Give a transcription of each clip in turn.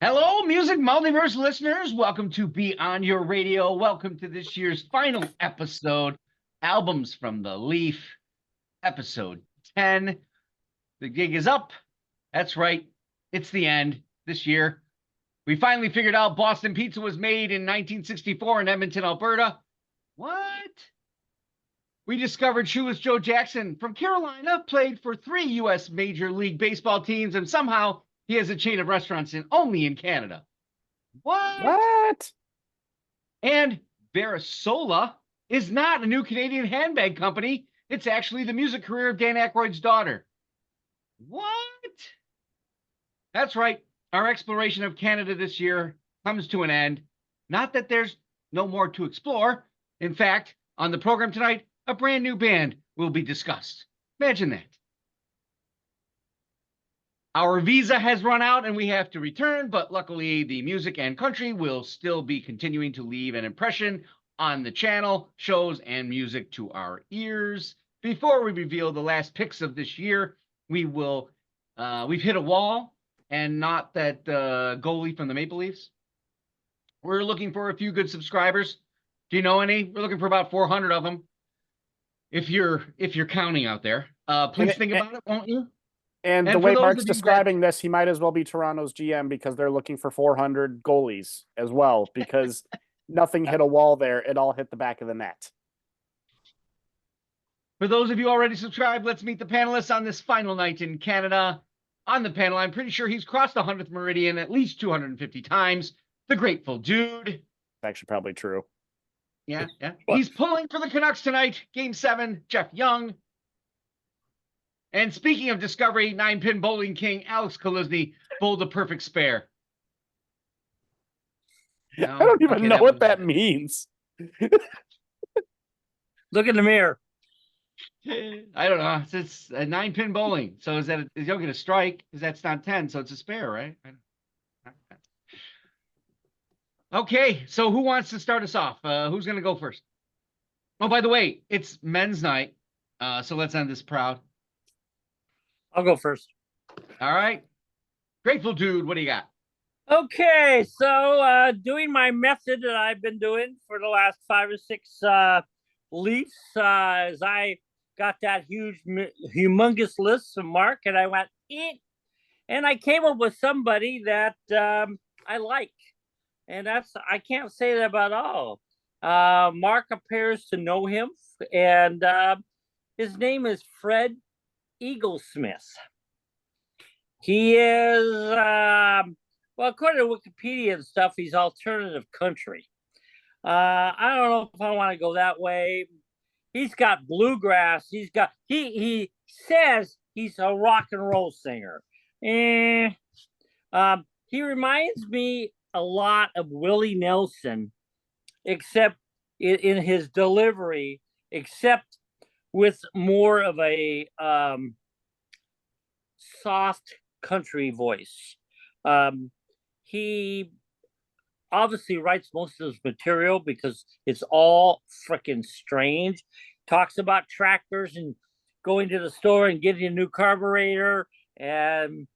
Hello, Music Multiverse listeners. Welcome to Be On Your Radio. Welcome to this year's final episode, Albums from the Leaf, episode 10. The gig is up. That's right. It's the end this year. We finally figured out Boston Pizza was made in 1964 in Edmonton, Alberta. What? We discovered Shoeless Joe Jackson from Carolina played for 3 U.S. Major League Baseball teams, and somehow he has a chain of restaurants only in Canada. What? And Verisola is not a new Canadian handbag company. It's actually the music career of Dan Aykroyd's daughter. What? That's right. Our exploration of Canada this year comes to an end. Not that there's no more to explore. In fact, on the program tonight, a brand new band will be discussed. Imagine that. Our visa has run out and we have to return, but luckily the music and country will still be continuing to leave an impression on the channel, shows, and music to our ears. Before we reveal the last picks of this year, we've hit a wall, and not that goalie from the Maple Leafs. We're looking for a few good subscribers. Do you know any? We're looking for about 400 of them. If you're counting out there, please think about it, won't you? And the way Mark's describing this, he might as well be Toronto's GM because they're looking for 400 goalies as well, because nothing hit a wall there. It all hit the back of the net. For those of you already subscribed, let's meet the panelists on this final night in Canada. On the panel, I'm pretty sure he's crossed the 100th meridian at least 250 times. The Grateful Dude. It's actually probably true. Yeah. He's pulling for the Canucks tonight. Game 7, Jeff Young. And speaking of discovery, 9-pin bowling king Alex Kolizny bowled the perfect spare. No? I don't even know what that means. Look in the mirror. I don't know. It's a 9-pin bowling. So is you don't get a strike because that's not 10, so it's a spare, right? Okay, so who wants to start us off? Who's going to go first? Oh, by the way, it's men's night, so let's end this proud. I'll go first. All right. Grateful Dude, what do you got? Okay, so doing my method that I've been doing for the last 5 or 6 Leafs, as I got that humongous list from Mark, and I went, and I came up with somebody that I like. And I can't say that about all. Mark appears to know him, and his name is Fred Eaglesmith. He is, well, according to Wikipedia and stuff, he's alternative country. I don't know if I want to go that way. He's got bluegrass. He says he's a rock and roll singer. He reminds me a lot of Willie Nelson, except in his delivery, except with more of a soft country voice. He obviously writes most of his material because it's all freaking strange. Talks about tractors and going to the store and getting a new carburetor and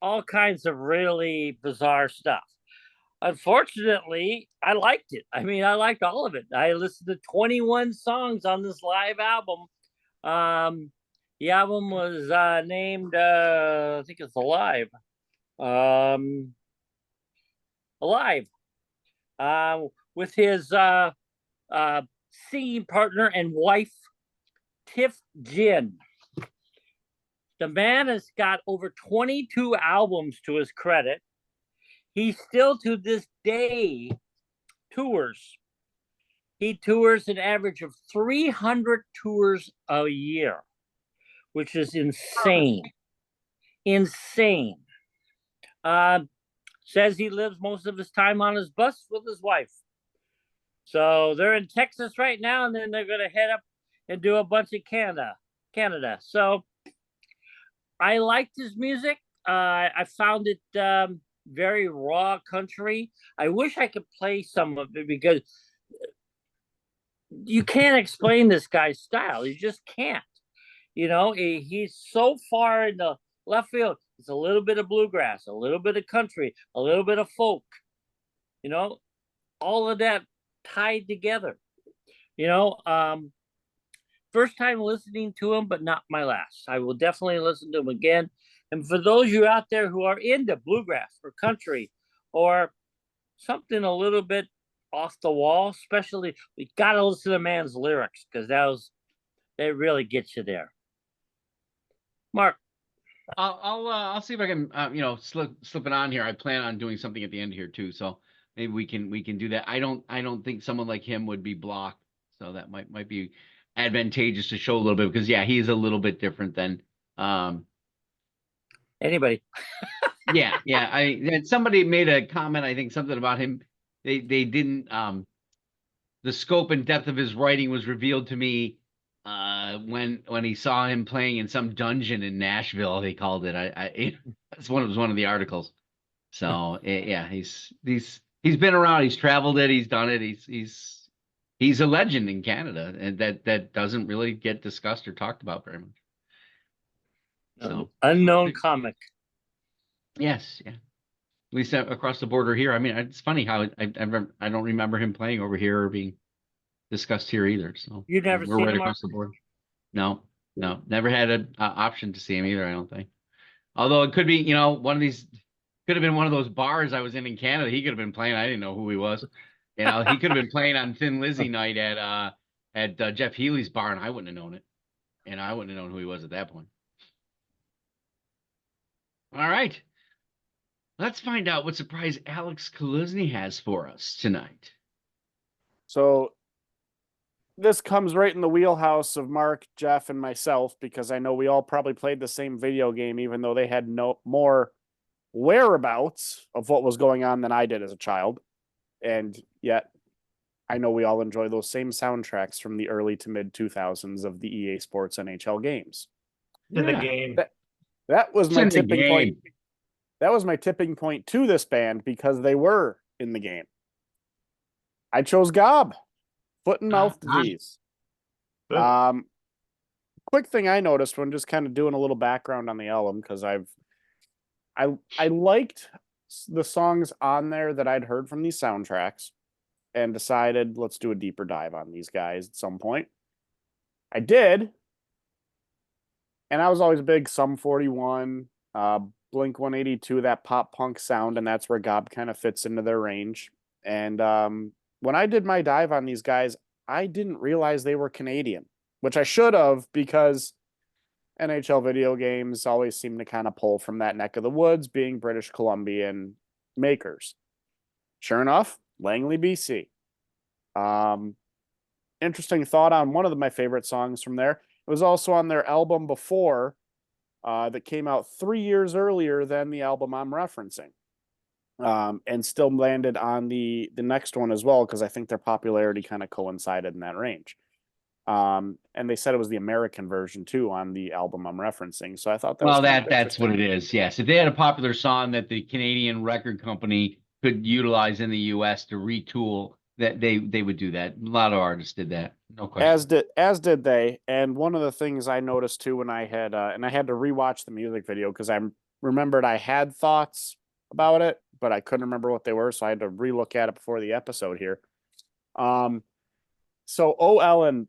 all kinds of really bizarre stuff. Unfortunately, I liked it. I mean, I liked all of it. I listened to 21 songs on this live album. The album was named, I think it's Alive. Alive. With his singing partner and wife, Tiff Jin. The man has got over 22 albums to his credit. He still, to this day, tours. He tours an average of 300 tours a year, which is insane. Insane. Says he lives most of his time on his bus with his wife. So they're in Texas right now, and then they're going to head up and do a bunch of Canada. So I liked his music. I found it very raw country. I wish I could play some of it because you can't explain this guy's style. You just can't. You know, he's so far in the left field. It's a little bit of bluegrass, a little bit of country, a little bit of folk. You know, all of that tied together. You know, first time listening to him, but not my last. I will definitely listen to him again. And for those of you out there who are into bluegrass or country or something a little bit off the wall, especially, we got to listen to the man's lyrics because they really get you there. Mark. I'll see if I can slip it on here. I plan on doing something at the end here too, so maybe we can do that. I don't think someone like him would be blocked, so that might be advantageous to show a little bit because yeah, he's a little bit different than anybody. yeah. Somebody made a comment. I think something about him. They didn't the scope and depth of his writing was revealed to me when he saw him playing in some dungeon in Nashville. They called it. That's one of the articles. So yeah, he's been around. He's traveled it. He's done it. He's a legend in Canada, and that doesn't really get discussed or talked about very much. So unknown comic. Yes, yeah. At least across the border here. I mean, it's funny how I don't remember him playing over here or being discussed here either. So you've never we're seen right him across the board. No, never had an option to see him either. I don't think. Although it could be, one of these could have been one of those bars I was in Canada. He could have been playing. I didn't know who he was. He could have been playing on Thin Lizzy night at Jeff Healy's bar, and I wouldn't have known it. And I wouldn't have known who he was at that point. All right. Let's find out what surprise Alex Kaluzny has for us tonight. So this comes right in the wheelhouse of Mark, Jeff, and myself, because I know we all probably played the same video game, even though they had no more whereabouts of what was going on than I did as a child. And yet I know we all enjoy those same soundtracks from the early to mid 2000s of the EA Sports NHL games. In the game. That was my tipping point. That was my tipping point to this band because they were in the game. I chose Gob, foot and mouth disease. Quick thing I noticed when just kind of doing a little background on the album, because I liked the songs on there that I'd heard from these soundtracks and decided let's do a deeper dive on these guys at some point. I did. And I was always a big Sum 41, Blink 182, that pop punk sound, and that's where Gob kind of fits into their range. And when I did my dive on these guys, I didn't realize they were Canadian, which I should have, because NHL video games always seem to kind of pull from that neck of the woods, being British Columbian makers. Sure enough, Langley, BC. Interesting thought on one of my favorite songs from there. It was also on their album before that came out 3 years earlier than the album I'm referencing. And still landed on the next one as well, because I think their popularity kind of coincided in that range. And they said it was the American version too on the album I'm referencing. So I thought that's what it is. Yes, if they had a popular song that the Canadian record company could utilize in the U.S. to retool, that they would do that. A lot of artists did that. No question. As did they. And one of the things I noticed too when I had and I had to rewatch the music video because I remembered I had thoughts about it, but I couldn't remember what they were, so I had to relook at it before the episode here. So Ellen,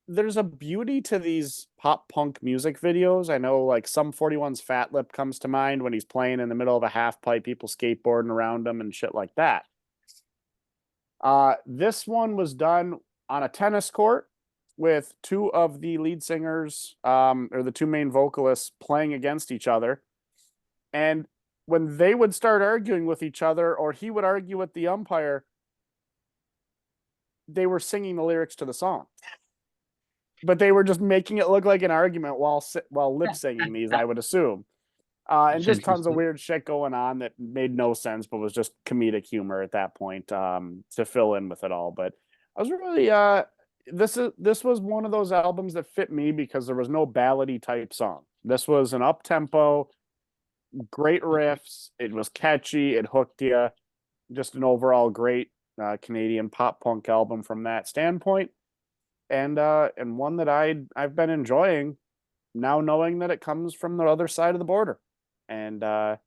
there's a beauty to these pop punk music videos. I know like Sum 41's Fat Lip comes to mind when he's playing in the middle of a half pipe, people skateboarding around him and shit like that. This one was done on a tennis court with two of the lead singers, or the two main vocalists playing against each other. And when they would start arguing with each other, or he would argue with the umpire, they were singing the lyrics to the song. But they were just making it look like an argument while lip singing these, I would assume. And just tons of weird shit going on that made no sense, but was just comedic humor at that point to fill in with it all. But I was really this was one of those albums that fit me because there was no ballady type song. This was an up tempo, great riffs. It was catchy. It hooked you. Just an overall great Canadian pop punk album from that standpoint, and one that I've been enjoying now knowing that it comes from the other side of the border. And I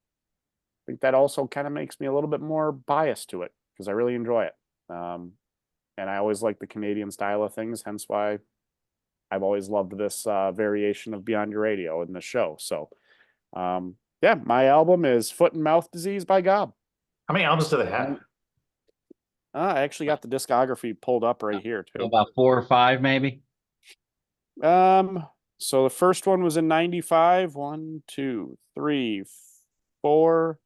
think that also kind of makes me a little bit more biased to it because I really enjoy it. And I always like the Canadian style of things, hence why I've always loved this variation of Beyond Your Radio in the show. So, yeah, my album is Foot and Mouth Disease by Gob. How many albums do they have? I actually got the discography pulled up right here too. About 4 or 5, maybe. So the first one was in 95. 1, 2, 3, 4,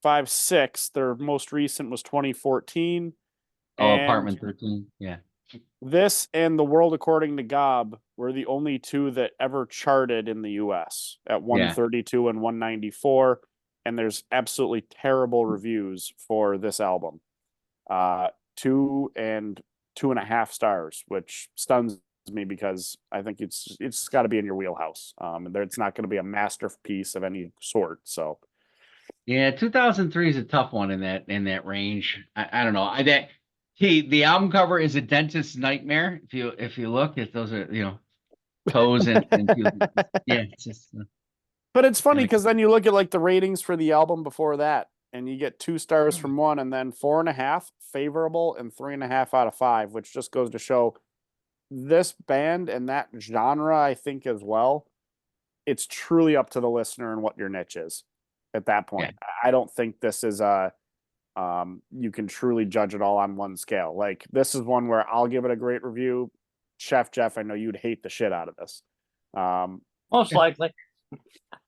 5, 6. Their most recent was 2014. Oh, And Apartment 13. Yeah. this and The World According to Gob were the only two that ever charted in the US at 132 and 194. And there's absolutely terrible reviews for this album. 2 and 2.5 stars, which stuns me because I think it's got to be in your wheelhouse. And it's not going to be a masterpiece of any sort. So, Yeah, 2003 is a tough one in that range. I don't know. The album cover is a dentist's nightmare. If you look, those are toes and yeah, it's just. But it's funny because then you look at like the ratings for the album before that, and you get 2 stars from one, and then 4.5 favorable and 3.5 out of 5, which just goes to show this band and that genre, I think as well. It's truly up to the listener and what your niche is at that point. Yeah. I don't think this is you can truly judge it all on one scale. Like this is one where I'll give it a great review. Chef Jeff, I know you'd hate the shit out of this. Most likely.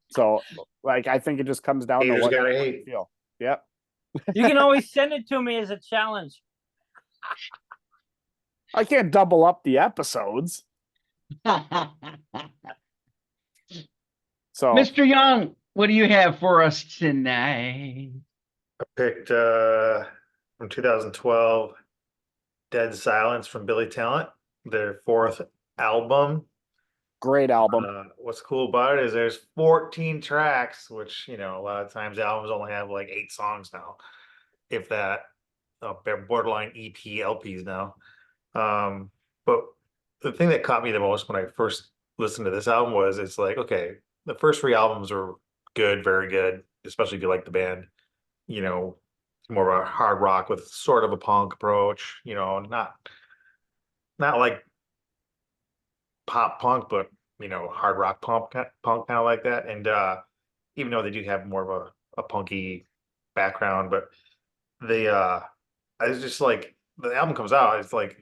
So, like, I think it just comes down to what you feel. Yep. You can always send it to me as a challenge. I can't double up the episodes. So, Mr. Young, what do you have for us tonight? I picked from 2012 Dead Silence from Billy Talent, their 4th album. great album. What's cool about it is there's 14 tracks, which, a lot of times albums only have like 8 songs now, if that. They're borderline EP LPs now. But the thing that caught me the most when I first listened to this album was it's like, okay, the first 3 albums are good, very good, especially if you like the band. More of a hard rock with sort of a punk approach, not like pop punk, but hard rock punk kind of like that. And even though they do have more of a punky background, but they I was just like the album comes out, it's like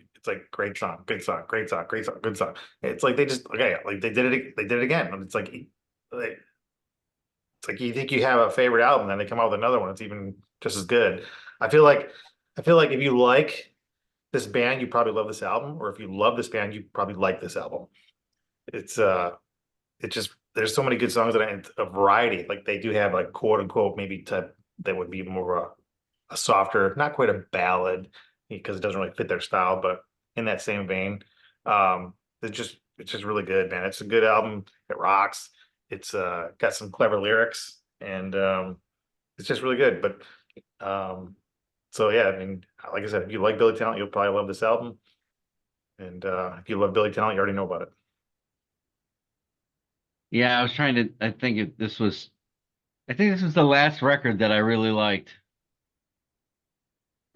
great song, good song, great song, great song, good song. It's like they just like they did it again. And it's like you think you have a favorite album, then they come out with another one. It's even just as good. I feel like if you like this band, you probably love this album, or if you love this band, you probably like this album. It's just there's so many good songs that a variety. Like they do have like quote unquote maybe type that would be more a softer, not quite a ballad because it doesn't really fit their style, but in that same vein, it's just really good, man. It's a good album. It rocks. It's got some clever lyrics and it's just really good. But so yeah, I mean, like I said, if you like Billy Talent, you'll probably love this album. And if you love Billy Talent, you already know about it. Yeah, I was trying to. I think this was the last record that I really liked.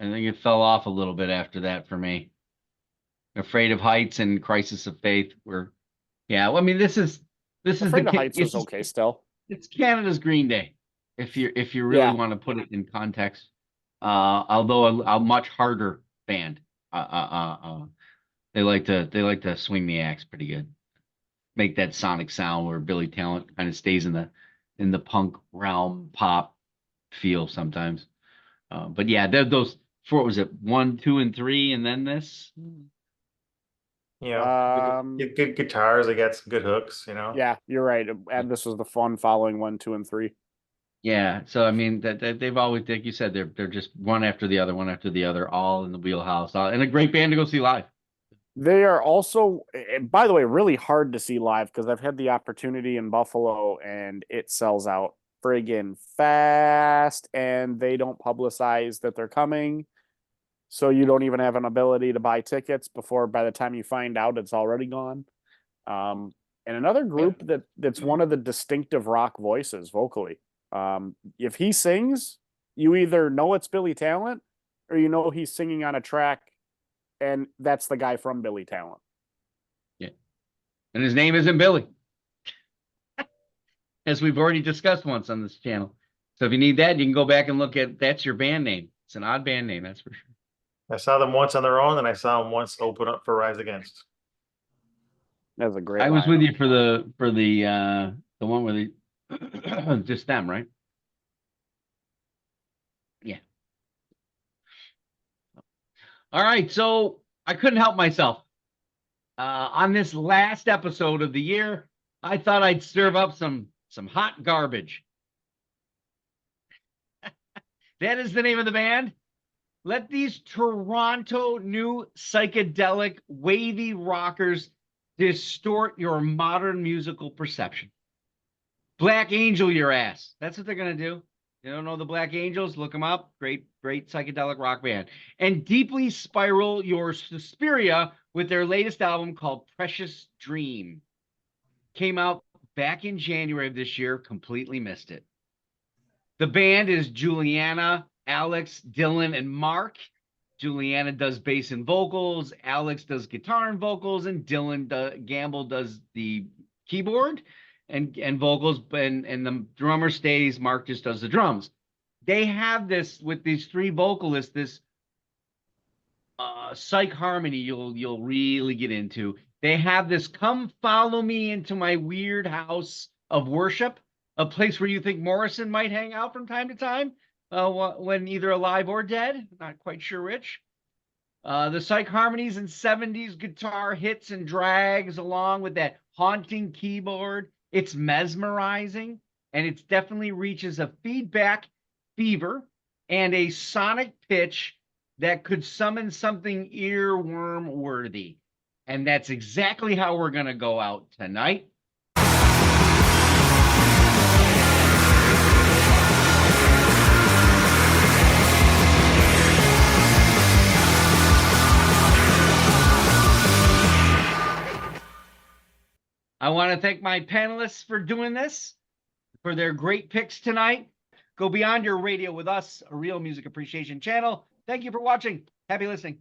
I think it fell off a little bit after that for me. Afraid of Heights and Crisis of Faith were, yeah. Well, I mean, this is Afraid of Heights was okay still. It's Canada's Green Day, if you really want to put it in context. Although a much harder band. They like to swing the axe pretty good. Make that sonic sound where Billy Talent kind of stays in the punk realm, pop feel sometimes. But yeah, those 4, was it 1, 2, and 3, and then this? Good guitars. They got some good hooks. Yeah, you're right. And this was the fun following 1, 2, and 3. Yeah, so I mean that they've always, like you said, they're just one after the other, all in the wheelhouse, and a great band to go see live. They are also, by the way, really hard to see live because I've had the opportunity in Buffalo and it sells out friggin' fast and they don't publicize that they're coming. So you don't even have an ability to buy tickets by the time you find out it's already gone. And And another group that's one of the distinctive rock voices vocally. If he sings, you either know it's Billy Talent or you know he's singing on a track and that's the guy from Billy Talent. Yeah. And his name isn't Billy. As we've already discussed once on this channel. So if you need that, you can go back and look at, that's your band name. It's an odd band name, that's for sure. I saw them once on their own, and I saw them once open up for Rise Against. That's a great I was lineup. with you for the one where the just them, right? Yeah. All right, so I couldn't help myself. On this last episode of the year, I thought I'd serve up some hot garbage. That is the name of the band. Let these Toronto new psychedelic wavy rockers distort your modern musical perception. Black Angel your ass. That's what they're going to do. You don't know the Black Angels? Look them up. Great psychedelic rock band. And deeply spiral your Suspiria with their latest album called Precious Dream. Came out back in January of this year. Completely missed it. The band is Juliana, Alex, Dylan, and Mark. Juliana does bass and vocals, Alex does guitar and vocals, and Gamble does the keyboard and vocals, and the drummer stays, Mark just does the drums. They have this with these three vocalists, this psych harmony you'll really get into. They have this come follow me into my weird house of worship, a place where you think Morrison might hang out from time to time when either alive or dead, not quite sure which. The psych harmonies and 70s guitar hits and drags along with that haunting keyboard. It's mesmerizing, and it definitely reaches a feedback fever and a sonic pitch that could summon something earworm worthy. And that's exactly how we're going to go out tonight. I want to thank my panelists for doing this, for their great picks tonight. Go beyond your radio with us, a real music appreciation channel. Thank you for watching. Happy listening.